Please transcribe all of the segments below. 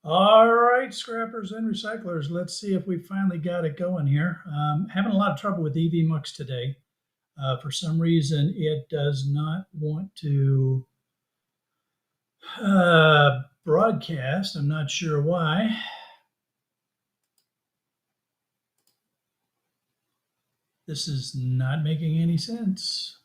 All right, scrappers and recyclers, let's see if we finally got it going here. Having a lot of trouble with EVMux today. For some reason, it does not want to broadcast. I'm not sure why. This is not making any sense.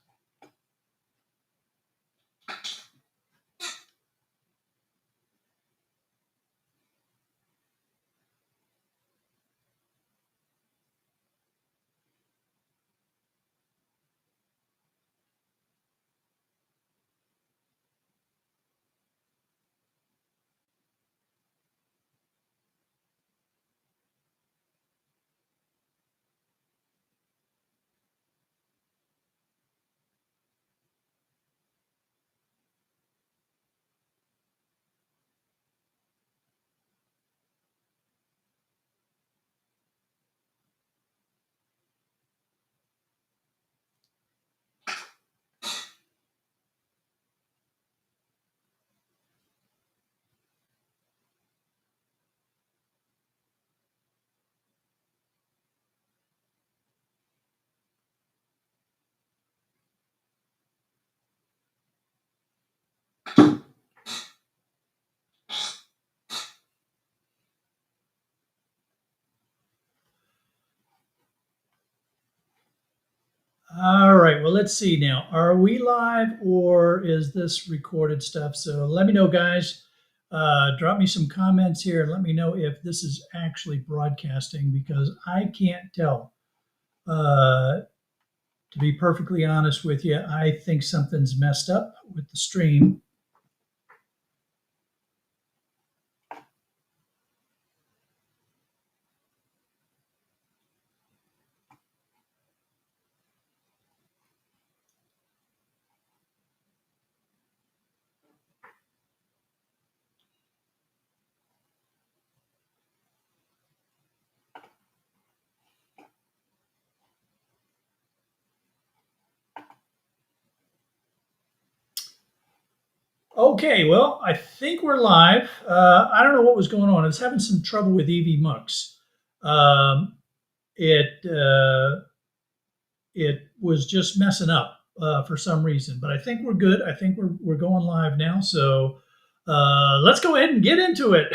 All right, well, let's see now. Are we live or is this recorded stuff? So let me know, guys. Drop me some comments here and let me know if this is actually broadcasting because I can't tell. To be perfectly honest with you, I think something's messed up with the stream. Okay, well, I think we're live. I don't know what was going on. I was having some trouble with EVMux. Um, it it was just messing up for some reason, but I think we're good. I think we're going live now. So let's go ahead and get into it.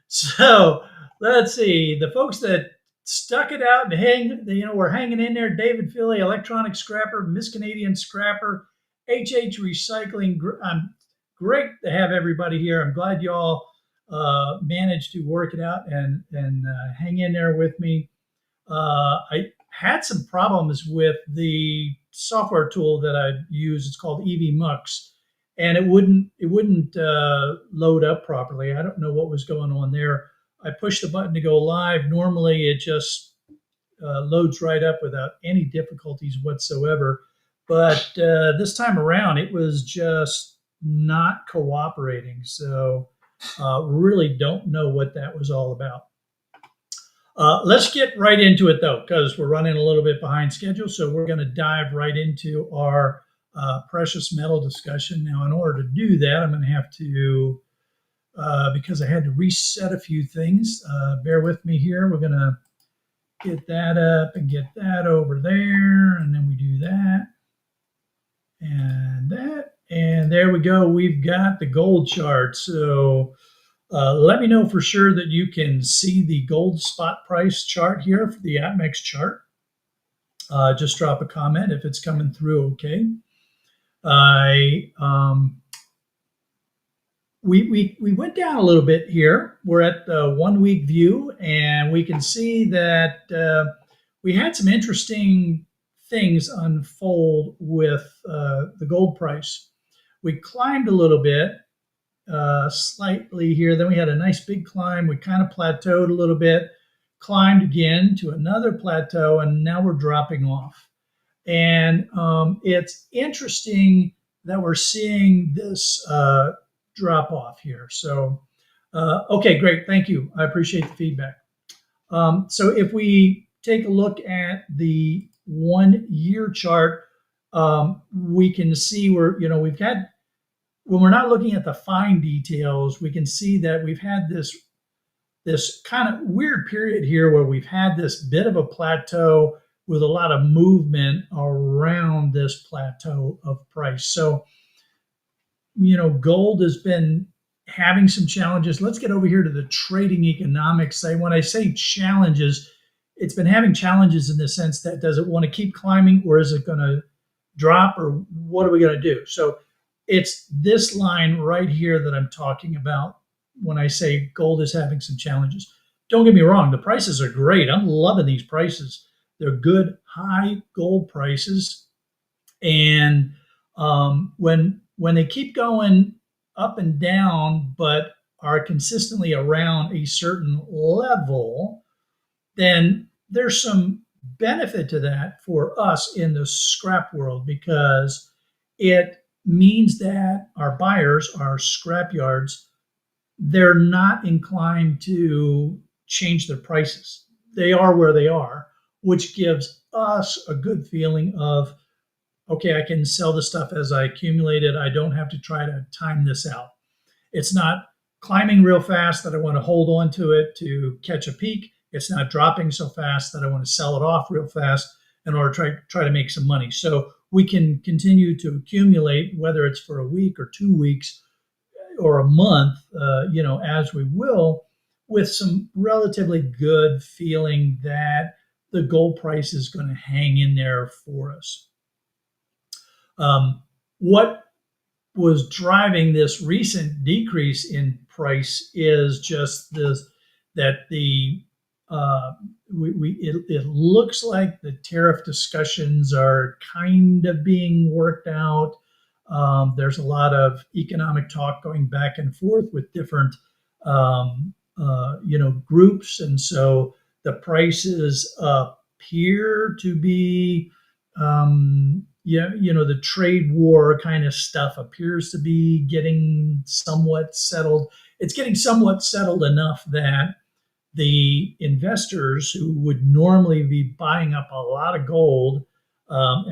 So let's see the folks that stuck it out and we're hanging in there. David Philly, Electronic Scrapper, Miss Canadian Scrapper, HH Recycling. Great to have everybody here. I'm glad y'all managed to work it out and hang in there with me. I had some problems with the software tool that I use. It's called EVMux, and it wouldn't load up properly. I don't know what was going on there. I pushed the button to go live. Normally, it just loads right up without any difficulties whatsoever. But this time around, it was just not cooperating. So, really don't know what that was all about. Let's get right into it though, because we're running a little bit behind schedule. So we're going to dive right into our precious metal discussion. Now, in order to do that, I'm going to have to, because I had to reset a few things, bear with me here. We're going to get that up and get that over there. And then we do that and that. And there we go. We've got the gold chart. So let me know for sure that you can see the gold spot price chart here for the APMEX chart. Just drop a comment if it's coming through okay. We went down a little bit here. We're at the 1 week view, and we can see that we had some interesting things unfold with the gold price. We climbed a little bit, slightly here. Then we had a nice big climb. We kind of plateaued a little bit, climbed again to another plateau, and now we're dropping off. And it's interesting that we're seeing this drop off here. So, okay, great. Thank you. I appreciate the feedback. So if we take a look at the 1 year chart, we can see we've had when we're not looking at the fine details, we can see that we've had this kind of weird period here where we've had this bit of a plateau with a lot of movement around this plateau of price. So, gold has been having some challenges. Let's get over here to the trading economics. When I say challenges, it's been having challenges in the sense that does it want to keep climbing, or is it going to drop, or what are we going to do? So it's this line right here that I'm talking about when I say gold is having some challenges. Don't get me wrong, the prices are great. I'm loving these prices. They're good, high gold prices. And when they keep going up and down, but are consistently around a certain level, then there's some benefit to that for us in the scrap world, because it means that our buyers, our scrap yards, they're not inclined to change their prices. They are where they are, which gives us a good feeling of, okay, I can sell the stuff as I accumulate it. I don't have to try to time this out. It's not climbing real fast that I want to hold on to it to catch a peak. It's not dropping so fast that I want to sell it off real fast in order to try to make some money. So we can continue to accumulate, whether it's for a week or 2 weeks or a month, as we will, with some relatively good feeling that the gold price is going to hang in there for us. What was driving this recent decrease in price is just this, that it looks like the tariff discussions are kind of being worked out. There's a lot of economic talk going back and forth with different groups, and so the prices appear to be the trade war kind of stuff appears to be getting somewhat settled. It's getting somewhat settled enough that the investors who would normally be buying up a lot of gold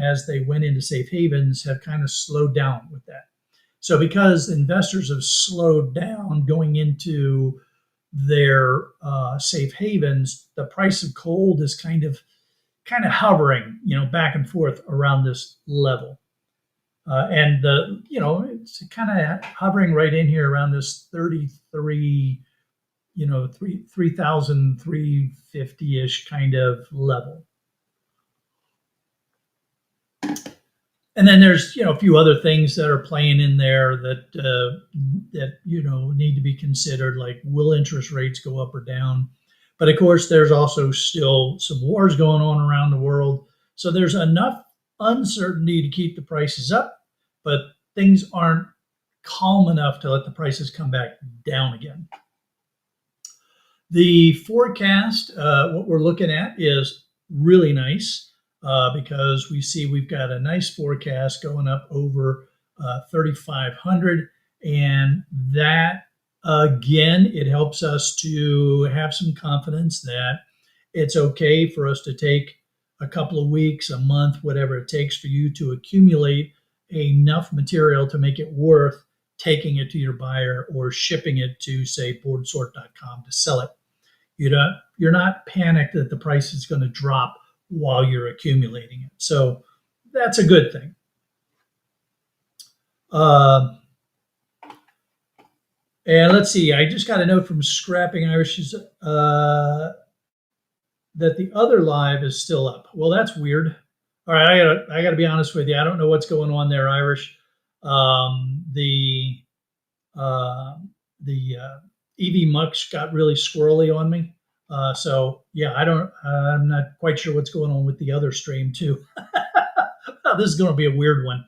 as they went into safe havens have kind of slowed down with that. So because investors have slowed down going into their safe havens, the price of gold is kind of hovering, back and forth around this level. And it's kind of hovering right in here around this 33, 3,350-ish kind of level. And then there's, a few other things that are playing in there that need to be considered, like will interest rates go up or down? But of course, there's also still some wars going on around the world. So there's enough uncertainty to keep the prices up, but things aren't calm enough to let the prices come back down again. The forecast, what we're looking at, is really nice because we see we've got a nice forecast going up over 3,500, and that again, it helps us to have some confidence that it's okay for us to take a couple of weeks, a month, whatever it takes for you to accumulate enough material to make it worth taking it to your buyer or shipping it to, say, boardsort.com to sell it. You're not panicked that the price is going to drop while you're accumulating it. So that's a good thing. And let's see, I just got a note from Scrapping Irish that the other live is still up. Well, that's weird. All right, I gotta be honest with you. I don't know what's going on there, Irish. The EV Mux got really squirrely on me. So yeah, I'm not quite sure what's going on with the other stream too. This is going to be a weird one.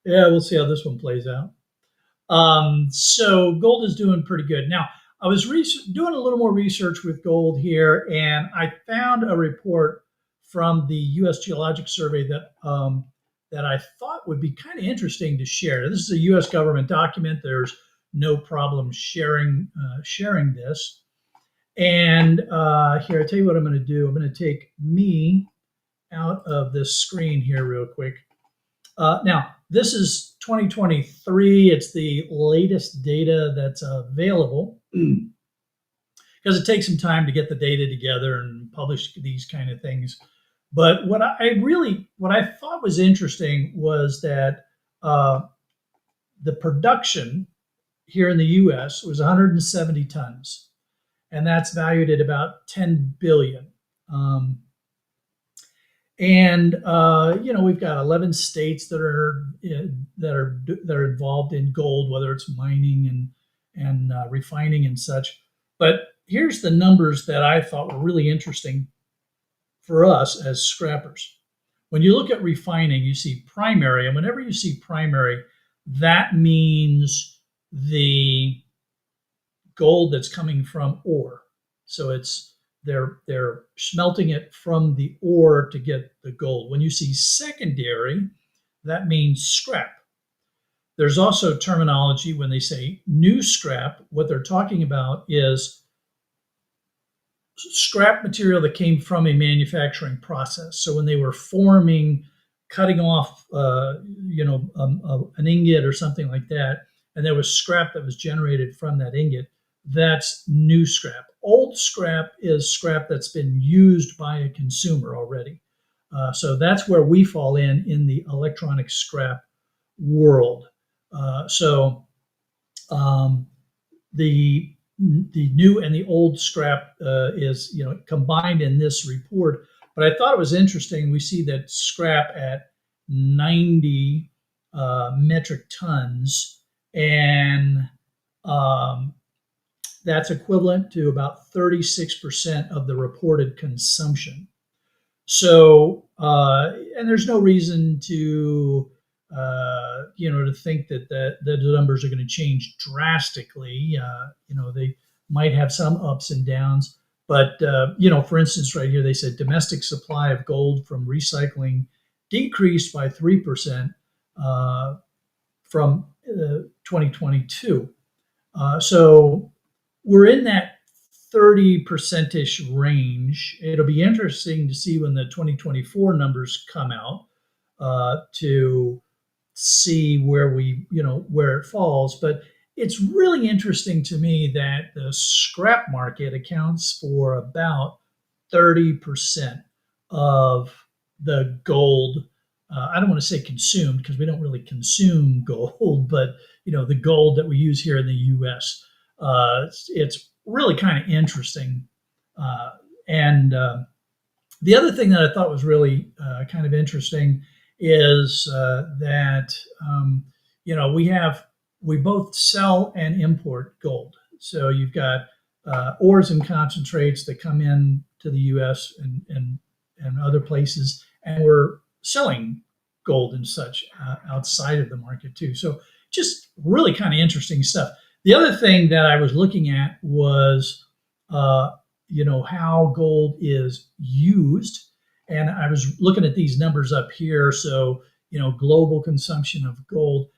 Yeah, we'll see how this one plays out. So gold is doing pretty good. Now, I was doing a little more research with gold here, and I found a report from the U.S. Geologic Survey that I thought would be kind of interesting to share. This is a U.S. government document. There's no problem sharing this. And here, I'll tell you what I'm going to do. I'm going to take me out of this screen here real quick. Now, this is 2023. It's the latest data that's available because it takes some time to get the data together and publish these kind of things. But what I thought was interesting was that the production here in the U.S. was 170 tons, and that's valued at about 10 billion. We've got 11 states that are involved in gold, whether it's mining and refining and such. But here's the numbers that I thought were really interesting for us as scrappers. When you look at refining, you see primary, and whenever you see primary, that means the gold that's coming from ore. So they're smelting it from the ore to get the gold. When you see secondary, that means scrap. There's also terminology when they say new scrap. What they're talking about is scrap material that came from a manufacturing process. So when they were cutting off, an ingot or something like that, and there was scrap that was generated from that ingot, that's new scrap. Old scrap is scrap that's been used by a consumer already. So that's where we fall in the electronic scrap world. The new and the old scrap is combined in this report. But I thought it was interesting. We see that scrap at 90 metric tons, and that's equivalent to about 36% of the reported consumption. So, and there's no reason to think that the numbers are going to change drastically. They might have some ups and downs, but for instance, right here they said domestic supply of gold from recycling decreased by 3% from 2022. So we're in that 30%-ish range. It'll be interesting to see when the 2024 numbers come out to see where it falls. But it's really interesting to me that the scrap market accounts for about 30% of the gold. I don't want to say consumed because we don't really consume gold, but the gold that we use here in the U.S. It's really kind of interesting. And the other thing that I thought was really kind of interesting is that we both sell and import gold. So you've got ores and concentrates that come in to the U.S. and other places, and we're selling gold and such outside of the market too. So just really kind of interesting stuff. The other thing that I was looking at was, how gold is used. And I was looking at these numbers up here. So, global consumption of gold.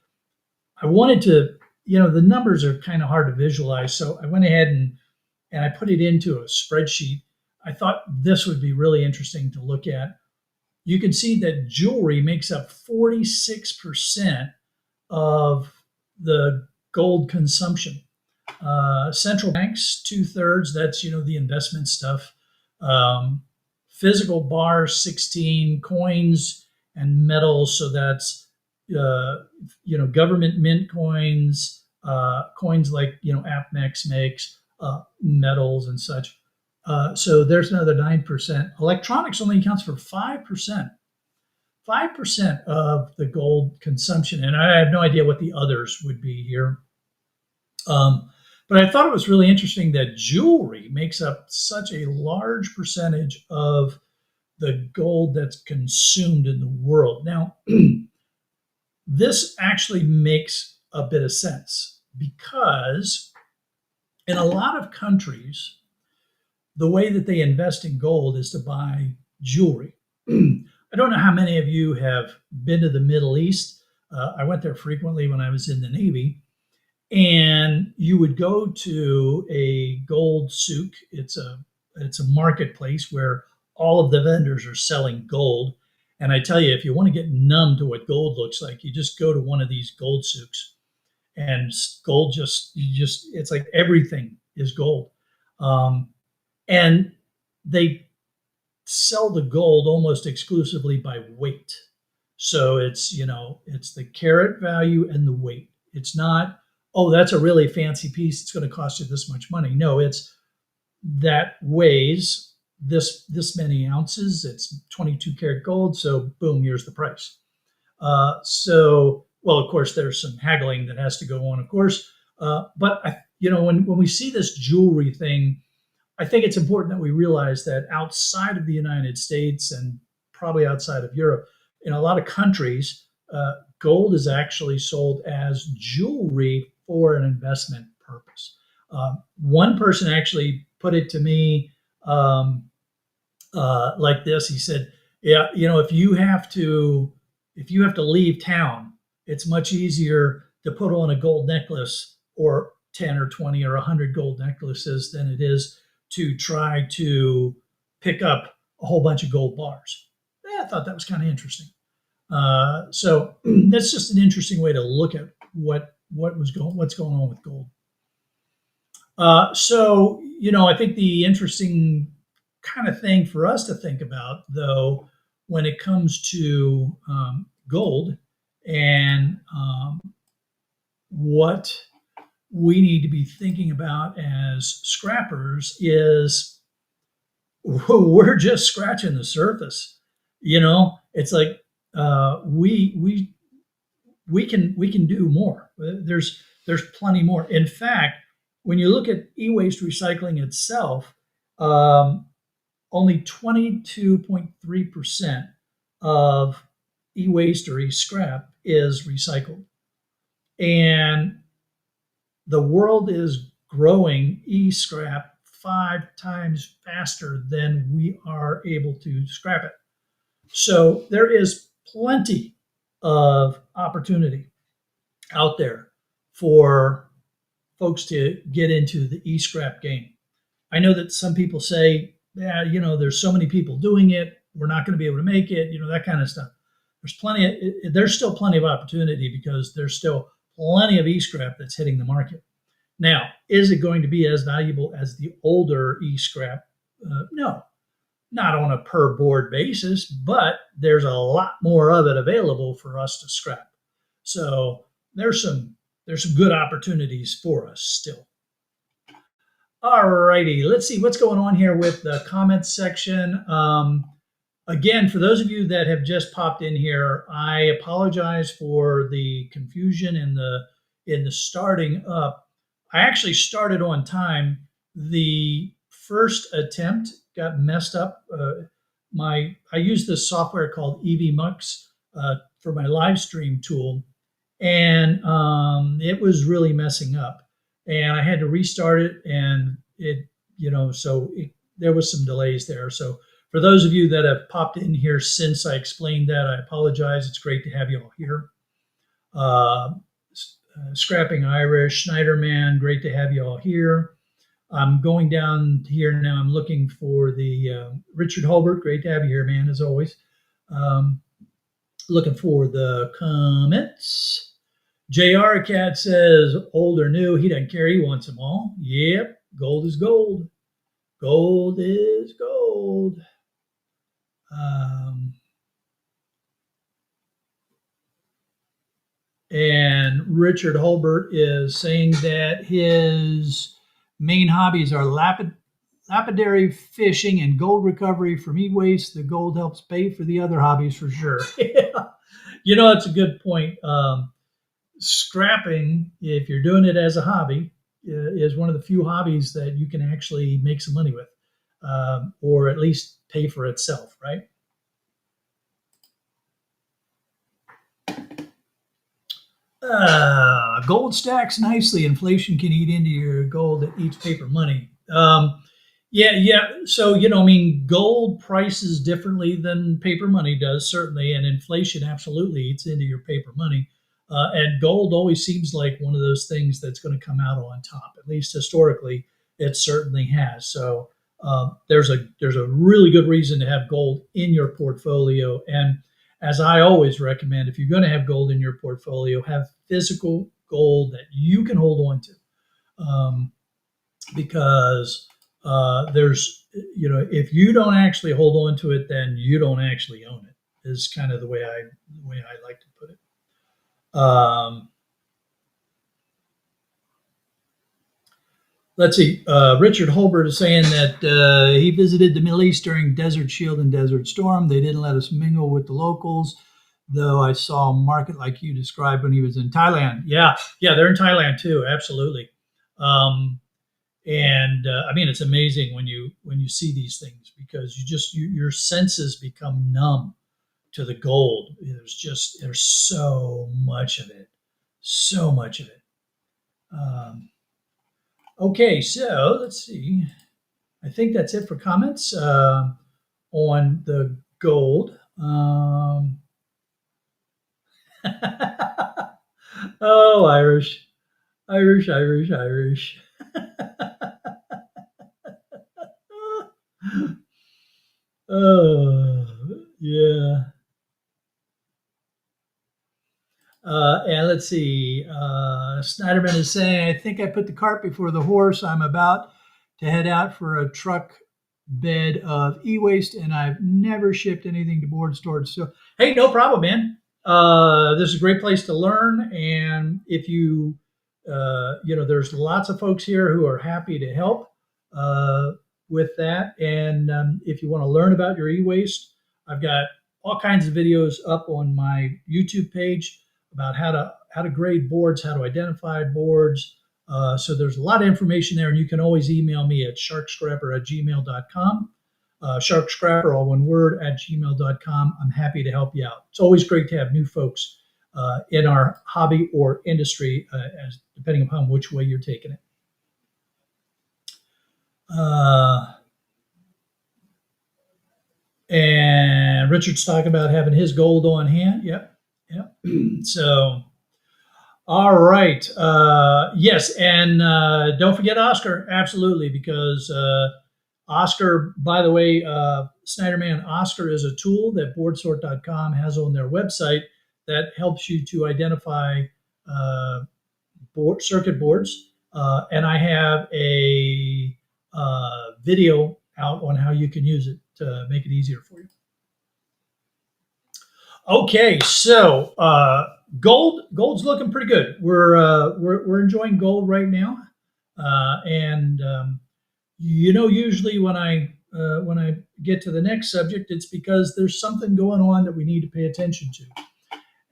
I wanted to, the numbers are kind of hard to visualize. So I went ahead and I put it into a spreadsheet. I thought this would be really interesting to look at. You can see that jewelry makes up 46% of the gold consumption. Central banks, 2/3, that's, the investment stuff. Physical bars, 16, coins and metals. So that's, government mint coins, coins like, APMEX makes, metals and such. So there's another 9%. Electronics only accounts for 5%. 5% of the gold consumption. And I have no idea what the others would be here. But I thought it was really interesting that jewelry makes up such a large percentage of the gold that's consumed in the world. Now, this actually makes a bit of sense because in a lot of countries, the way that they invest in gold is to buy jewelry. I don't know how many of you have been to the Middle East. I went there frequently when I was in the Navy. And you would go to a gold souk. It's a marketplace where all of the vendors are selling gold. And I tell you, if you want to get numb to what gold looks like, you just go to one of these gold souks, and gold just it's like everything is gold. Um, and they sell the gold almost exclusively by weight. So it's the carat value and the weight. It's not, oh, that's a really fancy piece. It's going to cost you this much money. No, it's that weighs this many ounces. It's 22 karat gold. So boom, here's the price. Well, of course, there's some haggling that has to go on, of course. When we see this jewelry thing, I think it's important that we realize that outside of the United States and probably outside of Europe, in a lot of countries, gold is actually sold as jewelry for an investment purpose. One person actually put it to me like this. He said, "Yeah, if you have to leave town, it's much easier to put on a gold necklace or 10 or 20 or 100 gold necklaces than it is to try to pick up a whole bunch of gold bars." I thought that was kind of interesting. So that's just an interesting way to look at what's going on with gold. I think the interesting kind of thing for us to think about, though, when it comes to gold and what we need to be thinking about as scrappers is we're just scratching the surface. It's like we can do more. There's plenty more. In fact, when you look at e-waste recycling itself, only 22.3% of e-waste or e-scrap is recycled. And the world is growing e-scrap 5 times faster than we are able to scrap it. So there is plenty of opportunity out there for folks to get into the e-scrap game. I know that some people say, yeah, there's so many people doing it, we're not going to be able to make it, that kind of stuff. There's still plenty of opportunity because there's still plenty of e-scrap that's hitting the market. Now, is it going to be as valuable as the older e-scrap? No, not on a per board basis, but there's a lot more of it available for us to scrap. So there's some good opportunities for us still. All righty, let's see what's going on here with the comments section. Again, for those of you that have just popped in here, I apologize for the confusion in the starting up. I actually started on time. The first attempt got messed up. I use this software called EVMux for my live stream tool, and it was really messing up. And I had to restart it, and there was some delays there. So for those of you that have popped in here since I explained that, I apologize. It's great to have you all here. Scrapping Irish, Schneiderman, great to have you all here. I'm going down here now. I'm looking for the Richard Holbert. Great to have you here, man, as always. Looking for the comments. JR Cat says, old or new, he doesn't care. He wants them all. Yep, gold is gold. Gold is gold. And Richard Holbert is saying that his main hobbies are lapidary fishing and gold recovery from e-waste. The gold helps pay for the other hobbies for sure. Yeah. That's a good point. Scrapping, if you're doing it as a hobby, is one of the few hobbies that you can actually make some money with, or at least pay for itself, right? Gold stacks nicely. Inflation can eat into your gold that eats paper money. Yeah. So, gold prices differently than paper money does, certainly. And inflation absolutely eats into your paper money. And gold always seems like one of those things that's going to come out on top. At least historically, it certainly has. So there's a really good reason to have gold in your portfolio. And as I always recommend, if you're going to have gold in your portfolio, have physical gold that you can hold on to. Because there's, if you don't actually hold on to it, then you don't actually own it, is kind of the way I like to put it. Let's see. Richard Holbert is saying that he visited the Middle East during Desert Shield and Desert Storm. They didn't let us mingle with the locals, though I saw a market like you described when he was in Thailand. Yeah, they're in Thailand too. Absolutely. And I mean, it's amazing when you see these things, because your senses become numb to the gold. There's so much of it, so much of it. Okay, so let's see. I think that's it for comments on the gold. Oh, Irish. Oh, yeah. And let's see. Snyderman is saying, I think I put the cart before the horse. I'm about to head out for a truck bed of e-waste, and I've never shipped anything to board storage. So, hey, no problem, man. This is a great place to learn. And if you, there's lots of folks here who are happy to help with that. And if you want to learn about your e-waste, I've got all kinds of videos up on my YouTube page about how to grade boards, how to identify boards. So there's a lot of information there, and you can always email me at sharkscrapper@gmail.com. Sharkscrapper, all one word, @gmail.com. I'm happy to help you out. It's always great to have new folks in our hobby or industry, as depending upon which way you're taking it. And Richard's talking about having his gold on hand. Yep. So, all right. Yes, and don't forget Oscar, absolutely, because Oscar, by the way, Snyderman, Oscar is a tool that boardsort.com has on their website that helps you to identify circuit boards. And I have a video out on how you can use it to make it easier for you. Okay, so gold's looking pretty good. We're enjoying gold right now, and usually when I get to the next subject, it's because there's something going on that we need to pay attention to,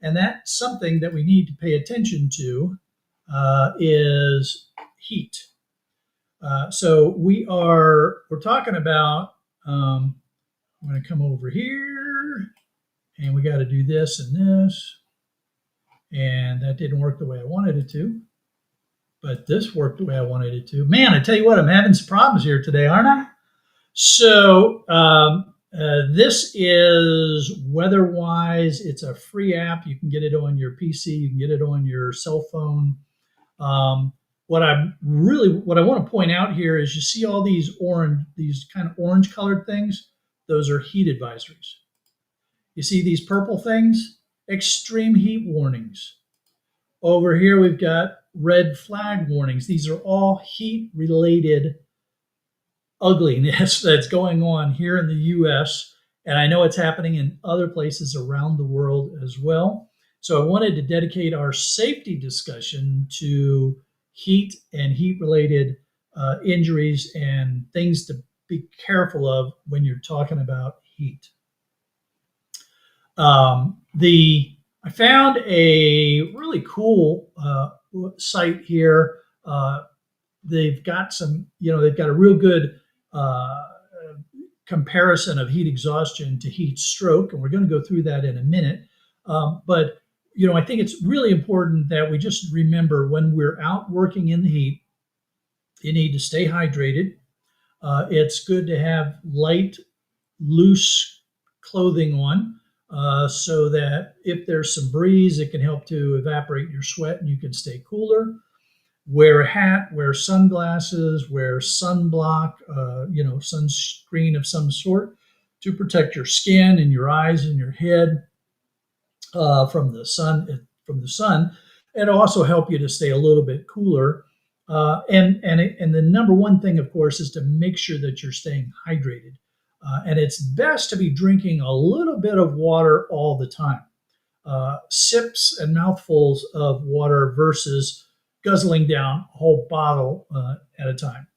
and that something that we need to pay attention to is heat. So we're talking about. I'm going to come over here. And we got to do this and this. And that didn't work the way I wanted it to. But this worked the way I wanted it to. Man, I tell you what, I'm having some problems here today, aren't I? So this is WeatherWise. It's a free app. You can get it on your PC. You can get it on your cell phone. What I want to point out here is you see all these kind of orange colored things. Those are heat advisories. You see these purple things? Extreme heat warnings. Over here, we've got red flag warnings. These are all heat-related ugliness that's going on here in the U.S., and I know it's happening in other places around the world as well. So I wanted to dedicate our safety discussion to heat and heat-related injuries and things to be careful of when you're talking about heat. I found a really cool site here. They've got a real good comparison of heat exhaustion to heat stroke, and we're going to go through that in a minute. But I think it's really important that we just remember when we're out working in the heat, you need to stay hydrated. It's good to have light, loose clothing on. So that if there's some breeze, it can help to evaporate your sweat and you can stay cooler. Wear a hat, wear sunglasses, wear sunblock, sunscreen of some sort to protect your skin and your eyes and your head. from the sun. It'll also help you to stay a little bit cooler. And the number one thing, of course, is to make sure that you're staying hydrated. And it's best to be drinking a little bit of water all the time. Sips and mouthfuls of water versus guzzling down a whole bottle at a time.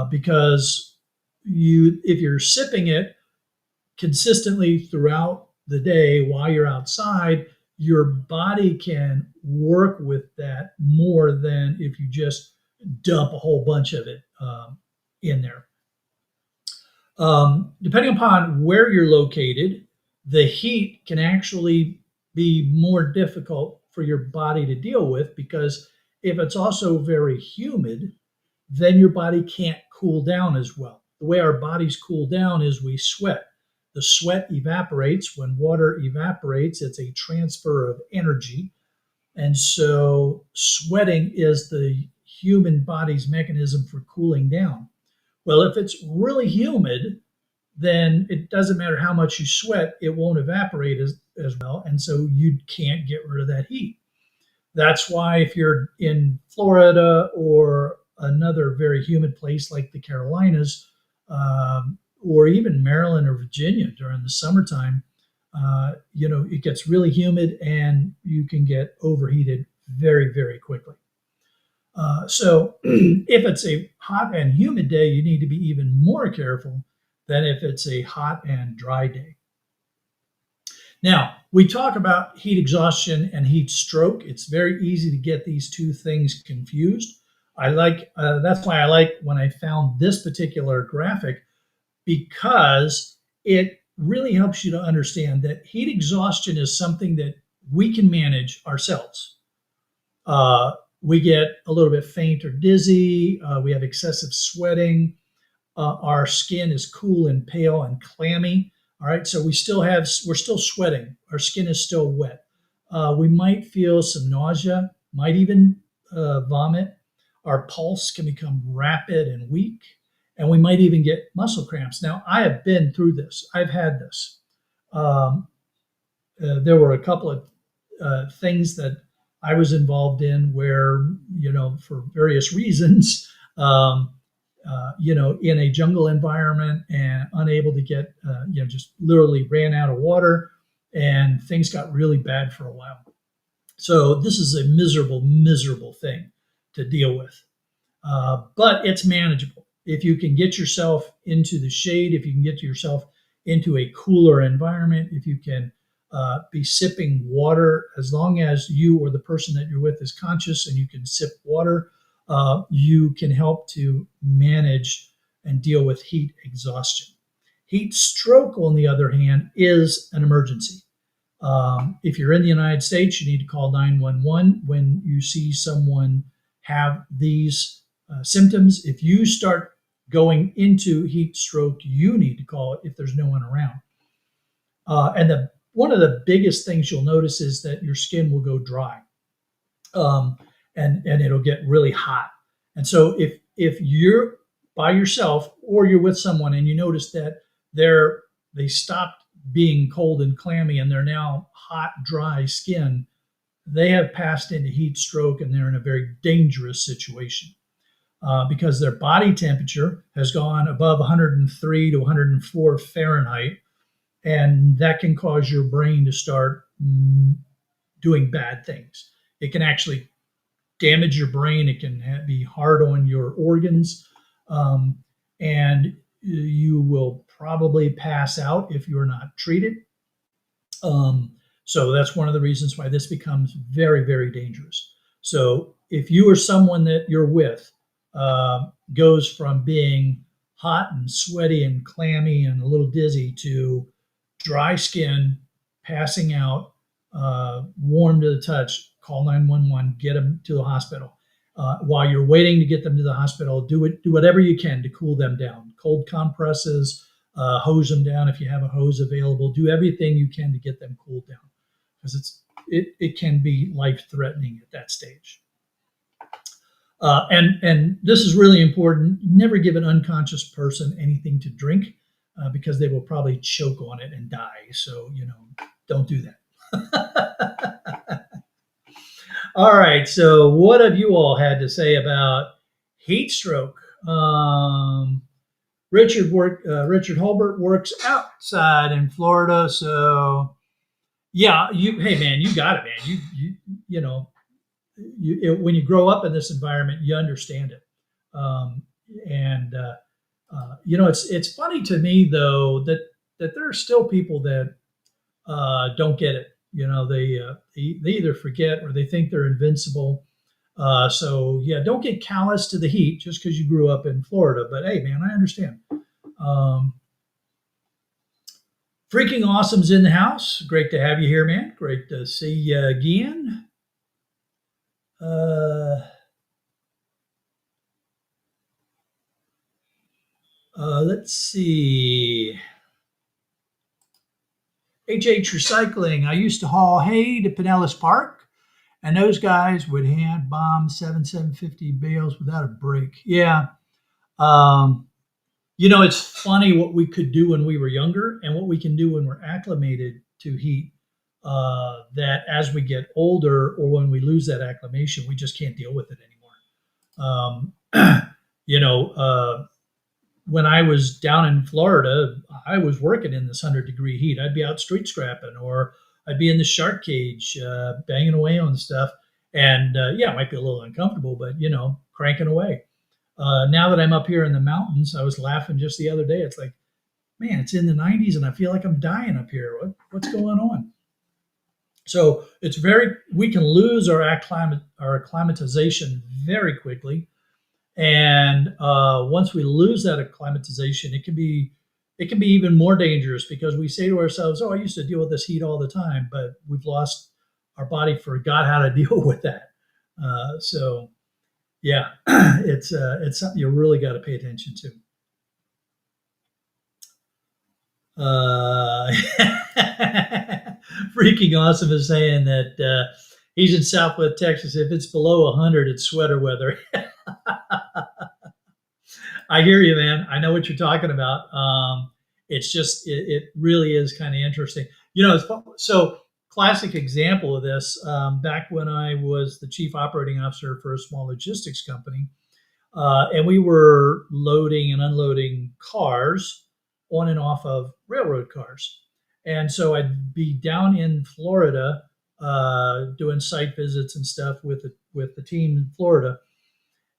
Because if you're sipping it consistently throughout the day while you're outside, your body can work with that more than if you just dump a whole bunch of it in there. Depending upon where you're located, the heat can actually be more difficult for your body to deal with, because if it's also very humid, then your body can't cool down as well. The way our bodies cool down is we sweat. The sweat evaporates. When water evaporates, it's a transfer of energy. And so sweating is the human body's mechanism for cooling down. Well, if it's really humid, then it doesn't matter how much you sweat, it won't evaporate as well. And so you can't get rid of that heat. That's why if you're in Florida or another very humid place like the Carolinas, or even Maryland or Virginia during the summertime, it gets really humid and you can get overheated very, very quickly. So if it's a hot and humid day, you need to be even more careful than if it's a hot and dry day. Now, we talk about heat exhaustion and heat stroke. It's very easy to get these two things confused. That's why I like when I found this particular graphic, because it really helps you to understand that heat exhaustion is something that we can manage ourselves. We get a little bit faint or dizzy. We have excessive sweating. Our skin is cool and pale and clammy. All right, so we're still sweating. Our skin is still wet. We might feel some nausea, might even vomit. Our pulse can become rapid and weak, and we might even get muscle cramps. Now, I have been through this. I've had this. There were a couple of things that I was involved in where, for various reasons, in a jungle environment and unable to get, just literally ran out of water, and things got really bad for a while. So this is a miserable, miserable thing to deal with. But it's manageable. If you can get yourself into the shade, if you can get yourself into a cooler environment, if you can be sipping water, as long as you or the person that you're with is conscious and you can sip water, you can help to manage and deal with heat exhaustion. Heat stroke, on the other hand, is an emergency. If you're in the United States, you need to call 911 when you see someone have these symptoms. If you start going into heat stroke, you need to call it if there's no one around. And one of the biggest things you'll notice is that your skin will go dry, and it'll get really hot. And so if you're by yourself or you're with someone and you notice that they stopped being cold and clammy and they're now hot, dry skin, they have passed into heat stroke and they're in a very dangerous situation. Because their body temperature has gone above 103 to 104 Fahrenheit, and that can cause your brain to start doing bad things. It can actually damage your brain. It can be hard on your organs, and you will probably pass out if you're not treated. So that's one of the reasons why this becomes very, very dangerous. So if you or someone that you're with goes from being hot and sweaty and clammy and a little dizzy to dry skin, passing out, warm to the touch, call 911, get them to the hospital. While you're waiting to get them to the hospital, do whatever you can to cool them down. Cold compresses, hose them down if you have a hose available. Do everything you can to get them cooled down, because it can be life-threatening at that stage. And this is really important. Never give an unconscious person anything to drink, because they will probably choke on it and die. So, don't do that. All right. So, what have you all had to say about heat stroke? Richard Holbert works outside in Florida, so yeah. Hey man, you got it, man. You know, when you grow up in this environment, you understand it. Um, and it's funny to me though that there are still people that don't get it. They either forget or they think they're invincible. So yeah, don't get callous to the heat just because you grew up in Florida. But hey, man, I understand. Um, Freaking awesome's in the house. Great to have you here, man. Great to see you again. Uh, let's see. HH Recycling. I used to haul hay to Pinellas Park, and those guys would hand bomb 750 bales without a break. Yeah. Um, it's funny what we could do when we were younger and what we can do when we're acclimated to heat. That as we get older or when we lose that acclimation, we just can't deal with it anymore. You know, when I was down in Florida, I was working in this 100-degree heat. I'd be out street scrapping or I'd be in the shark cage banging away on stuff. And yeah, it might be a little uncomfortable, but, cranking away. Now that I'm up here in the mountains, I was laughing just the other day. It's like, man, it's in the 90s and I feel like I'm dying up here. What's going on? So we can lose our acclimatization very quickly. And once we lose that acclimatization, it can be even more dangerous because we say to ourselves, "Oh, I used to deal with this heat all the time," but we've lost our body forgot how to deal with that. So yeah, it's something you really got to pay attention to. Uh, Freaking awesome is saying that he's in Southwest Texas. If it's below 100, it's sweater weather. I hear you, man. I know what you're talking about. It's just it really is kind of interesting. So classic example of this. Back when I was the chief operating officer for a small logistics company, and we were loading and unloading cars on and off of railroad cars. And so I'd be down in Florida doing site visits and stuff with the team in Florida,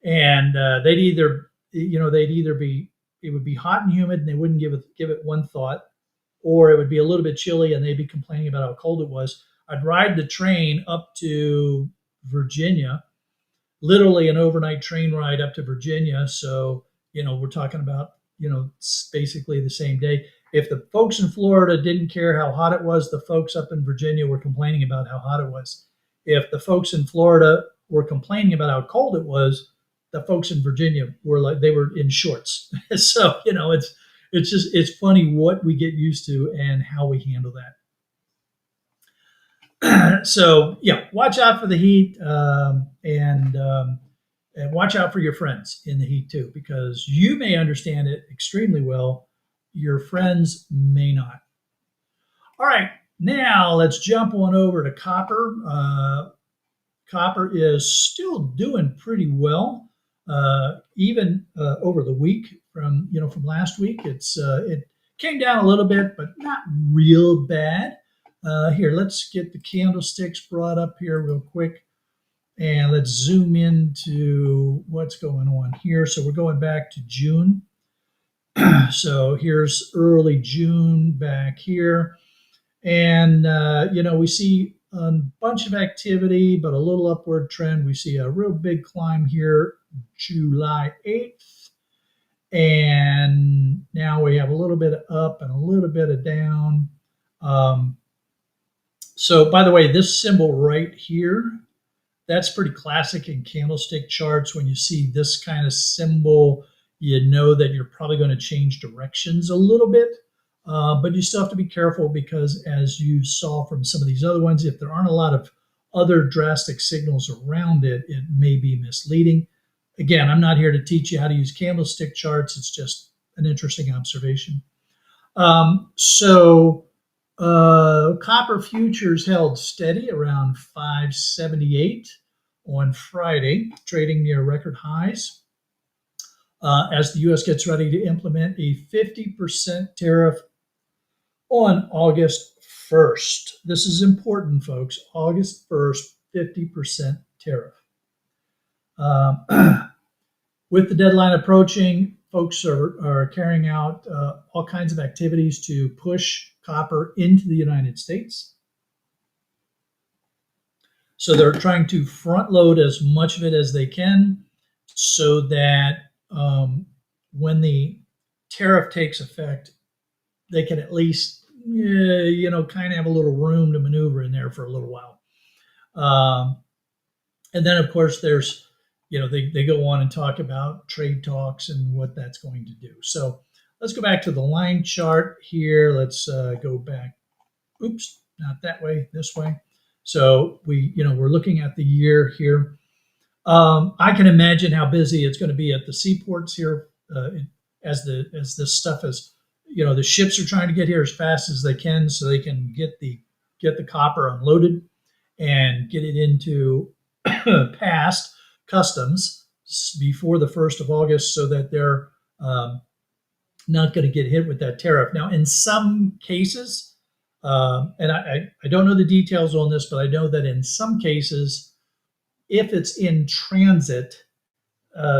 and they'd either be it would be hot and humid and they wouldn't give it one thought, or it would be a little bit chilly and they'd be complaining about how cold it was. I'd ride the train up to Virginia, literally an overnight train ride up to Virginia. So, we're talking about, basically the same day. If the folks in Florida didn't care how hot it was, the folks up in Virginia were complaining about how hot it was. If the folks in Florida were complaining about how cold it was, the folks in Virginia were like they were in shorts. So, it's funny what we get used to and how we handle that. So yeah, watch out for the heat, and watch out for your friends in the heat too, because you may understand it extremely well. Your friends may not. All right, now let's jump on over to copper. Copper is still doing pretty well, even over the week from last week. It came down a little bit, but not real bad. Here, let's get the candlesticks brought up here real quick. And let's zoom into what's going on here. So we're going back to June. So here's early June back here. And, we see a bunch of activity, but a little upward trend. We see a real big climb here, July 8th. And now we have a little bit of up and a little bit of down. So by the way, this symbol right here, that's pretty classic in candlestick charts. When you see this kind of symbol, you know that you're probably going to change directions a little bit. But you still have to be careful because, as you saw from some of these other ones, if there aren't a lot of other drastic signals around it, it may be misleading. Again, I'm not here to teach you how to use candlestick charts. It's just an interesting observation. So Copper futures held steady around 578 on Friday, trading near record highs as the U.S. gets ready to implement a 50% tariff on August 1st. This is important, folks. August 1st, 50% tariff. With the deadline approaching, folks are carrying out all kinds of activities to push copper into the United States. So they're trying to front load as much of it as they can so that when the tariff takes effect, they can at least, kind of have a little room to maneuver in there for a little while. And then, of course, there's, they go on and talk about trade talks and what that's going to do. So let's go back to the line chart here. Let's go back. Oops, not that way, this way. So we're looking at the year here. I can imagine how busy it's going to be at the seaports here as this stuff is, the ships are trying to get here as fast as they can so they can get the copper unloaded and get it into past customs before the 1st of August so that they're not going to get hit with that tariff. Now, in some cases, and I don't know the details on this, but I know that in some cases, if it's in transit,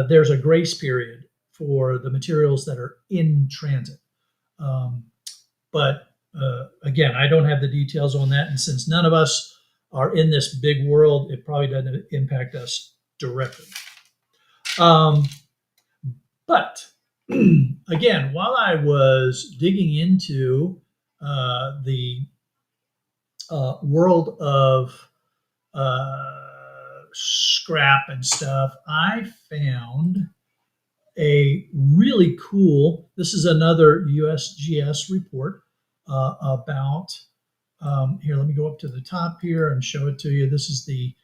there's a grace period for the materials that are in transit. But again, I don't have the details on that. And since none of us are in this big world, it probably doesn't impact us directly. But again, while I was digging into the world of scrap and stuff, I found a really cool, this is another USGS report about, here, let me go up to the top here and show it to you. This is the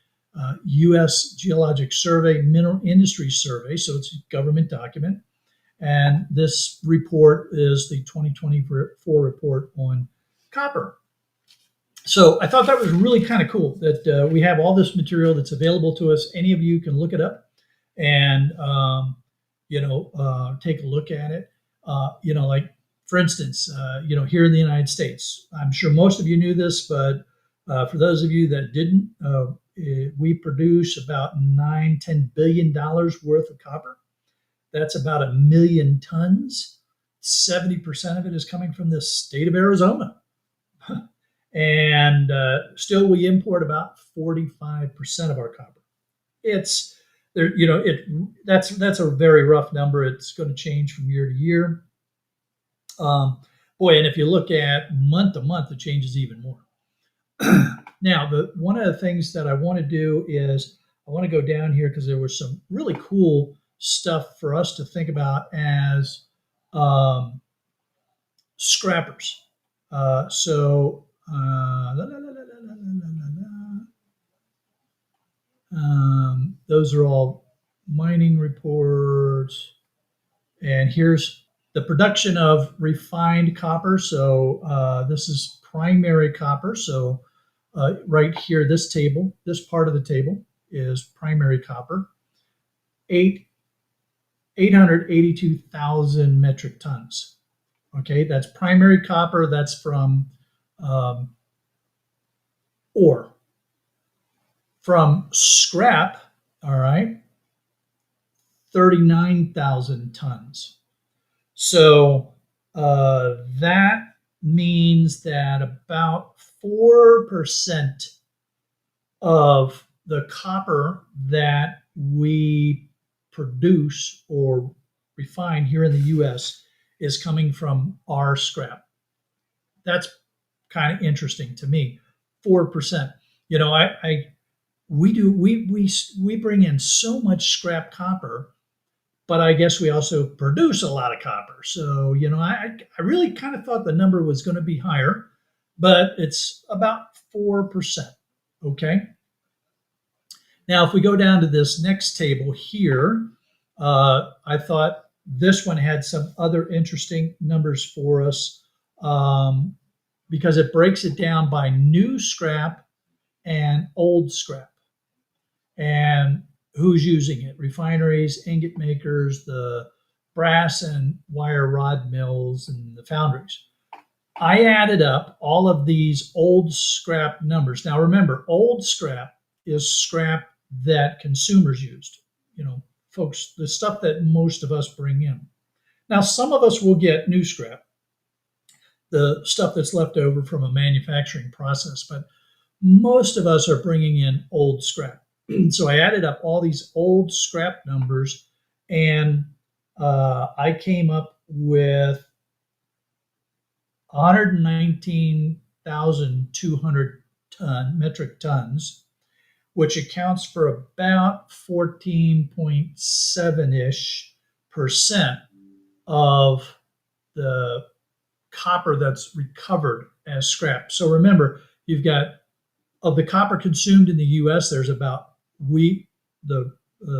U.S. Geologic Survey Mineral Industry Survey, so it's a government document. And this report is the 2024 report on copper. So I thought that was really kind of cool that we have all this material that's available to us. Any of you can look it up and, take a look at it. Like, for instance, here in the United States, I'm sure most of you knew this, but for those of you that didn't, we produce about $10 billion worth of copper. That's about 1 million tons. 70% of it is coming from the state of Arizona. And still we import about 45% of our copper. It's there, that's a very rough number. It's going to change from year to year. And if you look at month to month, it changes even more. Now, one of the things that I want to do is I want to go down here because there was some really cool stuff for us to think about as scrappers. Those are all mining reports. And here's the production of refined copper. So this is primary copper. So right here, this part of the table is primary copper. 882,000 metric tons. Okay, that's primary copper. That's from ore. From scrap, all right, 39,000 tons. So that means that about 4% of the copper that we produce or refine here in the U.S. is coming from our scrap. That's kind of interesting to me. 4%. We bring in so much scrap copper, but I guess we also produce a lot of copper. So, I really kind of thought the number was going to be higher, but it's about 4%. Okay. Now, if we go down to this next table here, I thought this one had some other interesting numbers for us. because it breaks it down by new scrap and old scrap. And who's using it? Refineries, ingot makers, the brass and wire rod mills, and the foundries. I added up all of these old scrap numbers. Now remember, old scrap is scrap that consumers used. Folks, the stuff that most of us bring in. Now, some of us will get new scrap, the stuff that's left over from a manufacturing process, but most of us are bringing in old scrap. So I added up all these old scrap numbers, and I came up with 119,200 metric tons, which accounts for about 14.7-ish% of the copper that's recovered as scrap. So remember, you've got, of the copper consumed in the U.S., there's about the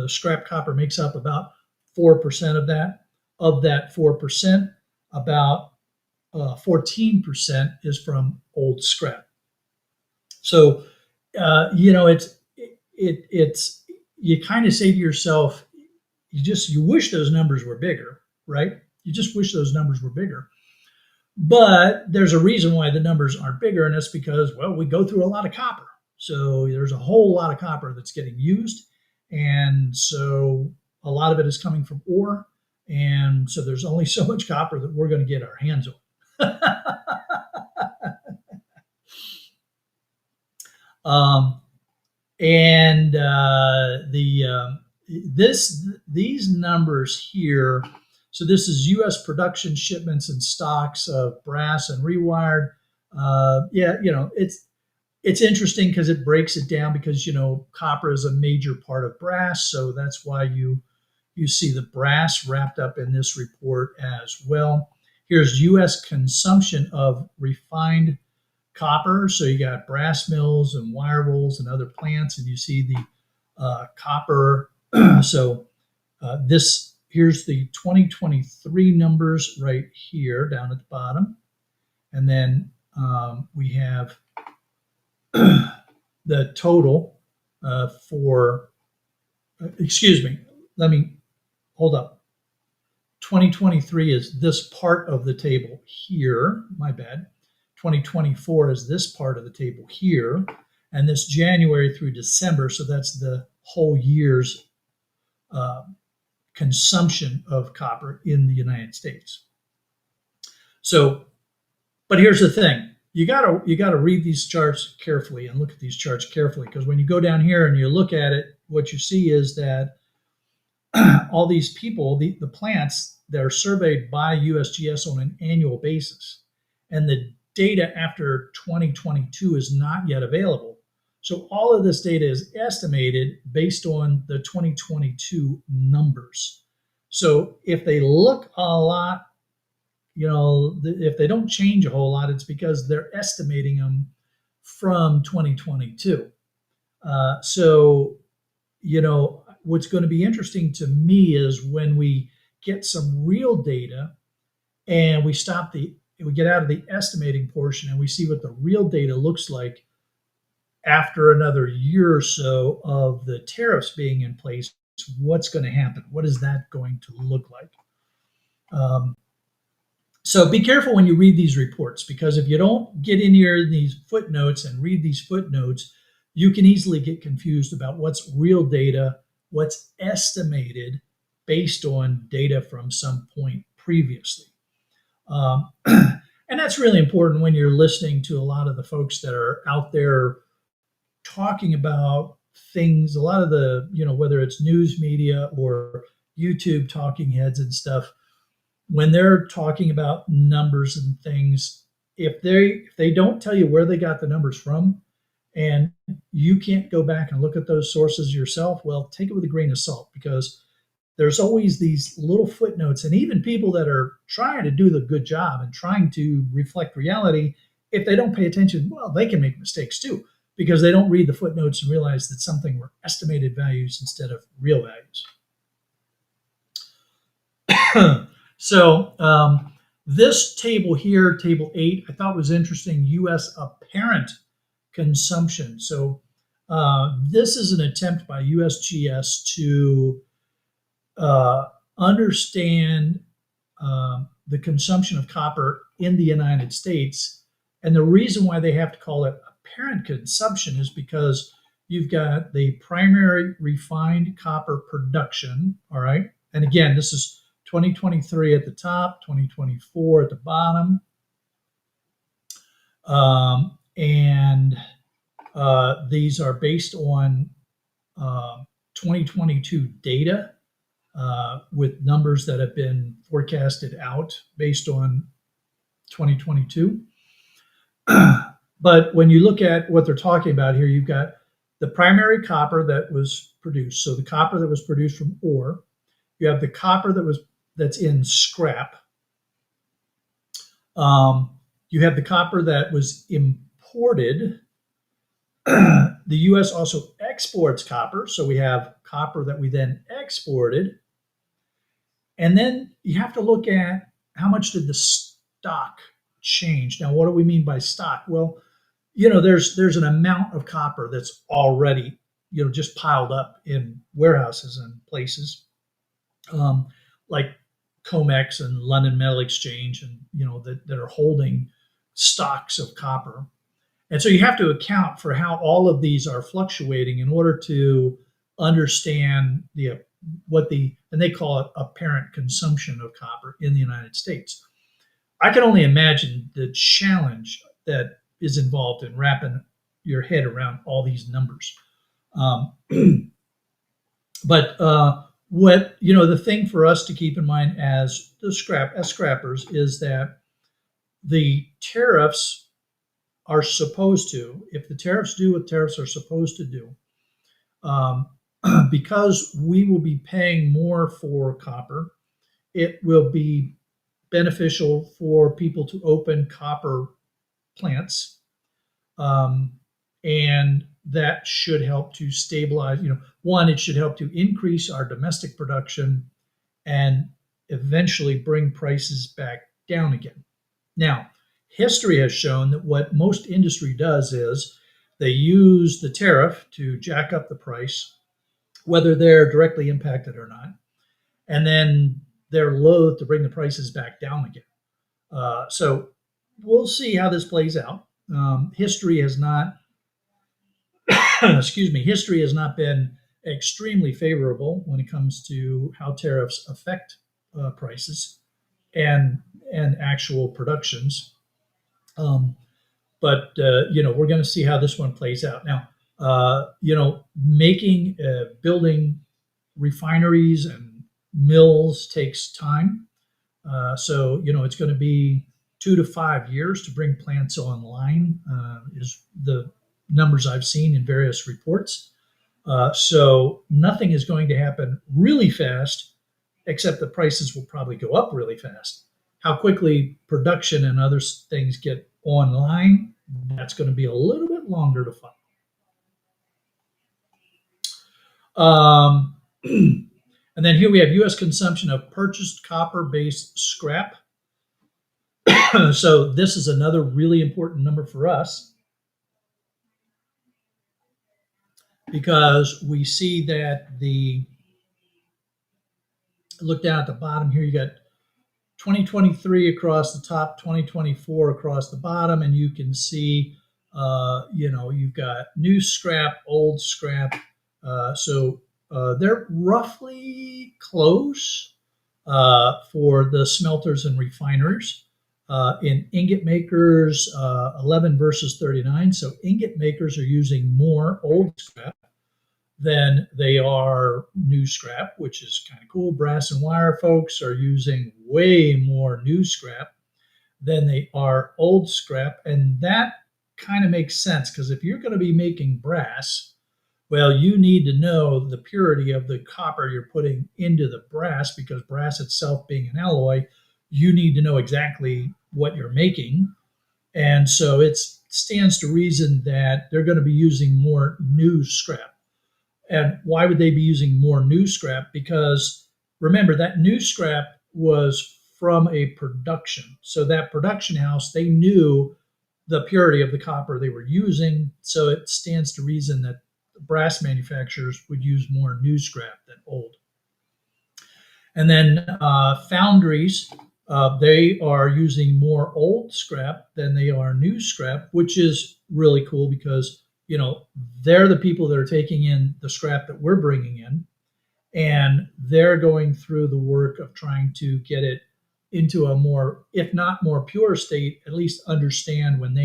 scrap copper makes up about 4% of that. Of that 4%, about 14% is from old scrap. So, it's you kind of say to yourself, you wish those numbers were bigger, right? You just wish those numbers were bigger. But there's a reason why the numbers aren't bigger, and that's because, well, we go through a lot of copper. So there's a whole lot of copper that's getting used. And so a lot of it is coming from ore. And so there's only so much copper that we're going to get our hands on. These numbers here. So this is U.S. production shipments and stocks of brass and rewired. It's interesting because it breaks it down because copper is a major part of brass, so that's why you see the brass wrapped up in this report as well. Here's U.S. consumption of refined copper. So you got brass mills and wire rolls and other plants, and you see the copper. So here's the 2023 numbers right here down at the bottom. And then we have the total hold up. 2023 is this part of the table here. My bad. 2024 is this part of the table here. And this January through December, so that's the whole year's consumption of copper in the United States. So, but here's the thing. You gotta read these charts carefully and look at these charts carefully, because when you go down here and you look at it, what you see is that all these people, the plants, they're surveyed by USGS on an annual basis. And the data after 2022 is not yet available. So all of this data is estimated based on the 2022 numbers. So if they look a lot, if they don't change a whole lot, it's because they're estimating them from 2022. What's going to be interesting to me is when we get some real data and we get out of the estimating portion and we see what the real data looks like after another year or so of the tariffs being in place. What's going to happen? What is that going to look like? So be careful when you read these reports, because if you don't get in here in these footnotes and read these footnotes, you can easily get confused about what's real data, what's estimated based on data from some point previously. And that's really important when you're listening to a lot of the folks that are out there talking about things, a lot of the, whether it's news media or YouTube talking heads and stuff, when they're talking about numbers and things, if they don't tell you where they got the numbers from, and you can't go back and look at those sources yourself, well, take it with a grain of salt, because there's always these little footnotes. And even people that are trying to do the good job and trying to reflect reality, if they don't pay attention, well, they can make mistakes too, because they don't read the footnotes and realize that something were estimated values instead of real values. So This table here, table 8, I thought was interesting. U.S. apparent consumption. So this is an attempt by USGS to understand the consumption of copper in the United States. And the reason why they have to call it apparent consumption is because you've got the primary refined copper production, all right? And again, this is 2023 at the top, 2024 at the bottom. And these are based on 2022 data with numbers that have been forecasted out based on 2022. But when you look at what they're talking about here, you've got the primary copper that was produced. So the copper that was produced from ore. You have the copper that's in scrap. You have the copper that was imported. The U.S. also exports copper, so we have copper that we then exported. And then you have to look at how much did the stock change. Now, what do we mean by stock? Well, there's an amount of copper that's already, just piled up in warehouses and places, like COMEX and London Metal Exchange, and that are holding stocks of copper. And so you have to account for how all of these are fluctuating in order to understand and they call it apparent consumption of copper in the United States. I can only imagine the challenge that is involved in wrapping your head around all these numbers. But the thing for us to keep in mind as scrappers is that the tariffs are supposed to, if the tariffs do what tariffs are supposed to do, because we will be paying more for copper, it will be beneficial for people to open copper plants. And that should help to stabilize, one, it should help to increase our domestic production and eventually bring prices back down again. Now, history has shown that what most industry does is they use the tariff to jack up the price, whether they're directly impacted or not, and then they're loath to bring the prices back down again. So we'll see how this plays out. History has not, history has not been extremely favorable when it comes to how tariffs affect prices and actual productions. But we're going to see how this one plays out. Now, building refineries and mills takes time. So it's going to be 2 to 5 years to bring plants online, is the numbers I've seen in various reports. So nothing is going to happen really fast, except the prices will probably go up really fast. How quickly production and other things get online, that's going to be a little bit longer to find. And then here we have U.S. consumption of purchased copper-based scrap. So this is another really important number for us, because we see that look down at the bottom here, you got 2023 across the top, 2024 across the bottom, and you can see, you've got new scrap, old scrap. So they're roughly close for the smelters and refiners. In ingot makers, 11 versus 39. So ingot makers are using more old scrap than they are new scrap, which is kind of cool. Brass and wire folks are using way more new scrap than they are old scrap. And that kind of makes sense, because if you're going to be making brass, well, you need to know the purity of the copper you're putting into the brass, because brass itself being an alloy, you need to know exactly what you're making. And so it stands to reason that they're going to be using more new scrap. And why would they be using more new scrap? Because remember, that new scrap was from a production. So that production house, they knew the purity of the copper they were using. So it stands to reason that brass manufacturers would use more new scrap than old. And then foundries, they are using more old scrap than they are new scrap, which is really cool because, you know, they're the people that are taking in the scrap that we're bringing in, and they're going through the work of trying to get it into a more, if not more pure state, at least understand when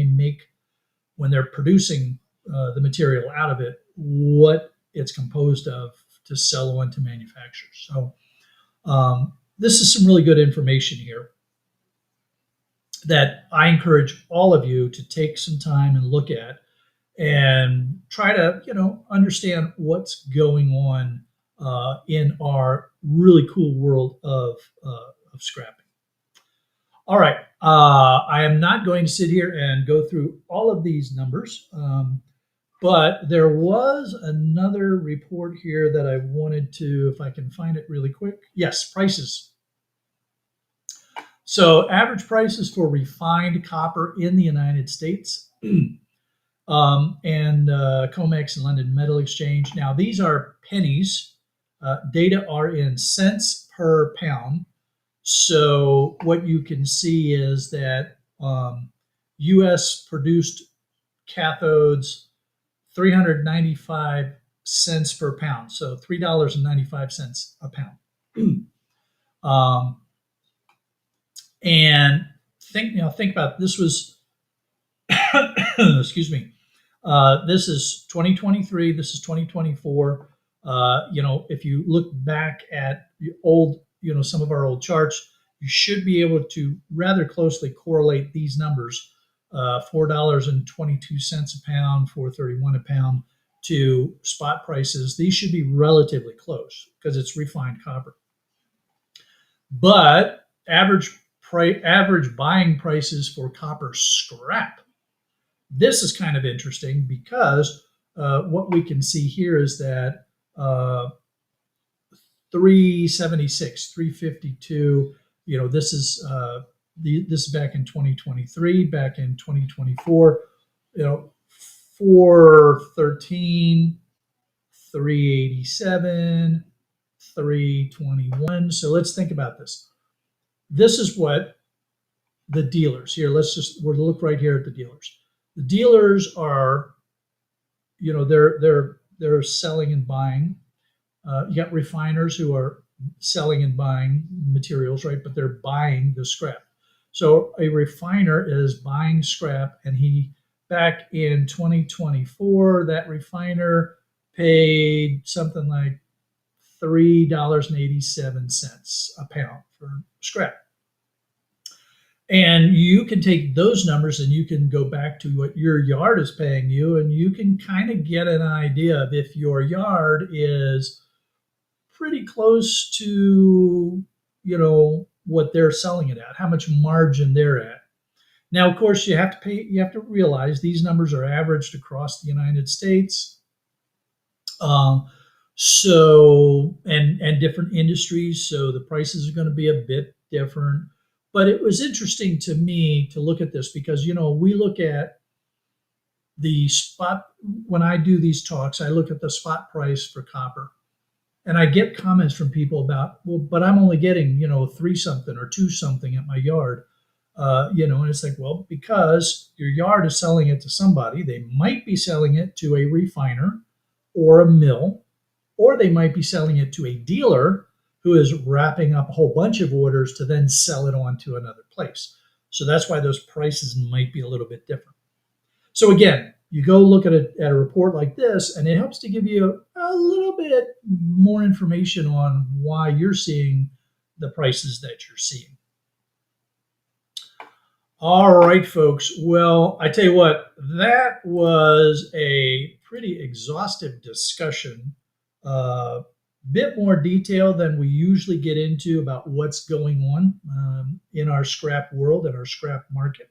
they're producing the material out of it, what it's composed of to sell on to manufacturers. So this is some really good information here that I encourage all of you to take some time and look at and try to, you know, understand what's going on in our really cool world of scrapping. All right, I am not going to sit here and go through all of these numbers, but there was another report here that I wanted to, if I can find it really quick. Yes, prices. So average prices for refined copper in the United States. And COMEX and London Metal Exchange. Now, these are pennies. Data are in cents per pound. So what you can see is that U.S. produced cathodes, 395 cents per pound. So $3.95 a pound. And think about this was, excuse me. This is 2023. This is 2024. If you look back at the old, some of our old charts, you should be able to rather closely correlate these numbers, $4.22 a pound, $4.31 a pound, to spot prices. These should be relatively close because it's refined copper. But average buying prices for copper scrap. This is kind of interesting because what we can see here is that 376, 352. This is this is back in 2023. Back in 2024, 413, 387, 321. So let's think about this. This is what the dealers here. We'll look right here at the dealers. The dealers are, they're selling and buying. You got refiners who are selling and buying materials, right? But they're buying the scrap. So a refiner is buying scrap, and back in 2024, that refiner paid something like $3.87 a pound for scrap. And you can take those numbers and you can go back to what your yard is paying you, and you can kind of get an idea of if your yard is pretty close to, what they're selling it at, how much margin they're at. Now, of course, you have to realize these numbers are averaged across the United States. So different industries, so the prices are going to be a bit different. But it was interesting to me to look at this because, we look at the spot, when I do these talks, I look at the spot price for copper. And I get comments from people about, well, but I'm only getting, 3 something or 2 something at my yard. And it's like, well, because your yard is selling it to somebody, they might be selling it to a refiner or a mill, or they might be selling it to a dealer who is wrapping up a whole bunch of orders to then sell it on to another place. So that's why those prices might be a little bit different. So again, you go look at a report like this, and it helps to give you a little bit more information on why you're seeing the prices that you're seeing. All right, folks. Well, I tell you what, that was a pretty exhaustive discussion. Bit more detail than we usually get into about what's going on in our scrap world and our scrap market.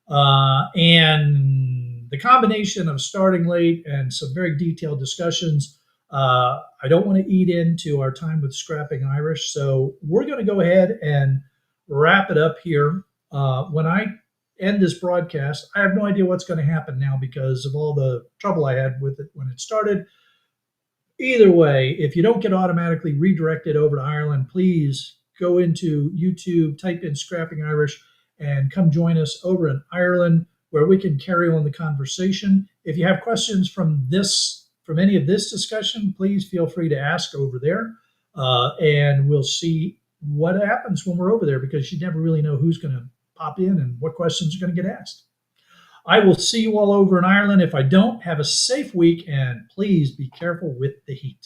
And the combination of starting late and some very detailed discussions, I don't want to eat into our time with Scrapping Irish. So we're going to go ahead and wrap it up here. When I end this broadcast, I have no idea what's going to happen now because of all the trouble I had with it when it started. Either way, if you don't get automatically redirected over to Ireland, please go into YouTube, type in Scrapping Irish, and come join us over in Ireland where we can carry on the conversation. If you have questions from any of this discussion, please feel free to ask over there, and we'll see what happens when we're over there because you never really know who's going to pop in and what questions are going to get asked. I will see you all over in Ireland. If I don't, have a safe week and please be careful with the heat.